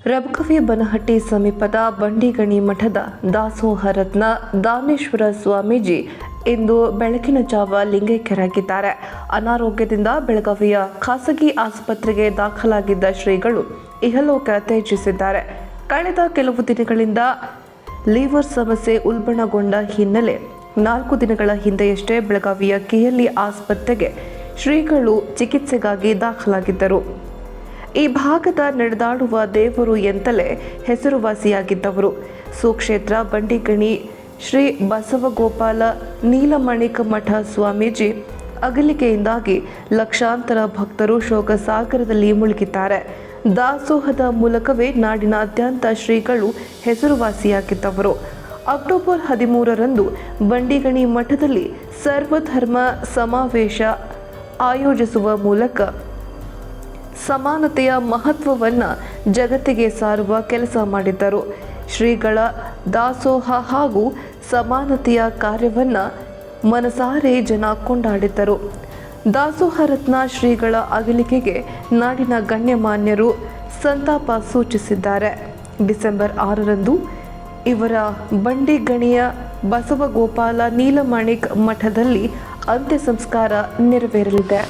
ರಬಕವಿ ಬನಹಟ್ಟಿ ಸಮೀಪದ ಬಂಡಿಗಣಿ ಮಠದ ದಾಸೋಹ ರತ್ನ ದಾನೇಶ್ವರ ಸ್ವಾಮೀಜಿ ಇಂದು ಬೆಳಗಿನ ಜಾವ ಲಿಂಗೈಕ್ಯರಾಗಿದ್ದಾರೆ. ಅನಾರೋಗ್ಯದಿಂದ ಬೆಳಗಾವಿಯ ಖಾಸಗಿ ಆಸ್ಪತ್ರೆಗೆ ದಾಖಲಾಗಿದ್ದ ಶ್ರೀಗಳು ಇಹಲೋಕ ತ್ಯಜಿಸಿದ್ದಾರೆ. ಕಳೆದ ಕೆಲವು ದಿನಗಳಿಂದ ಲಿವರ್ ಸಮಸ್ಯೆ ಉಲ್ಬಣಗೊಂಡ ಹಿನ್ನೆಲೆ 4 ದಿನಗಳ ಹಿಂದೆಯಷ್ಟೇ ಬೆಳಗಾವಿಯ ಕೆಎಲ್ಇ ಆಸ್ಪತ್ರೆಗೆ ಶ್ರೀಗಳು ಚಿಕಿತ್ಸೆಗಾಗಿ ದಾಖಲಾಗಿದ್ದರು. ಈ ಭಾಗದ ನಡೆದಾಡುವ ದೇವರು ಎಂತಲೇ ಹೆಸರುವಾಸಿಯಾಗಿದ್ದವರು. ಸುಕ್ಷೇತ್ರ ಬಂಡಿಗಣಿ ಶ್ರೀ ಬಸವಗೋಪಾಲ ನೀಲಮಣಿಕ ಮಠ ಸ್ವಾಮೀಜಿ ಅಗಲಿಕೆಯಿಂದಾಗಿ ಲಕ್ಷಾಂತರ ಭಕ್ತರು ಶೋಕ ಸಾಗರದಲ್ಲಿ ಮುಳುಗಿದ್ದಾರೆ. ದಾಸೋಹದ ಮೂಲಕವೇ ನಾಡಿನಾದ್ಯಂತ ಶ್ರೀಗಳು ಹೆಸರುವಾಸಿಯಾಗಿದ್ದವರು. ಅಕ್ಟೋಬರ್ 13ರಂದು ಬಂಡಿಗಣಿ ಮಠದಲ್ಲಿ ಸರ್ವಧರ್ಮ ಸಮಾವೇಶ ಆಯೋಜಿಸುವ ಮೂಲಕ ಸಮಾನತೆಯ ಮಹತ್ವವನ್ನು ಜಗತ್ತಿಗೆ ಸಾರುವ ಕೆಲಸ ಮಾಡಿದ್ದರು. ಶ್ರೀಗಳ ದಾಸೋಹ ಹಾಗೂ ಸಮಾನತೆಯ ಕಾರ್ಯವನ್ನು ಮನಸಾರೆ ಜನ ಕೊಂಡಾಡಿದ್ದರು. ದಾಸೋಹ ರತ್ನ ಶ್ರೀಗಳ ಅಗಲಿಕೆಗೆ ನಾಡಿನ ಗಣ್ಯಮಾನ್ಯರು ಸಂತಾಪ ಸೂಚಿಸಿದ್ದಾರೆ. ಡಿಸೆಂಬರ್ 6ರಂದು ಇವರ ಬಂಡಿಗಣಿಯ ಬಸವಗೋಪಾಲ ನೀಲಮಣಿಕ್ ಮಠದಲ್ಲಿ ಅಂತ್ಯ ಸಂಸ್ಕಾರ ನೆರವೇರಲಿದೆ.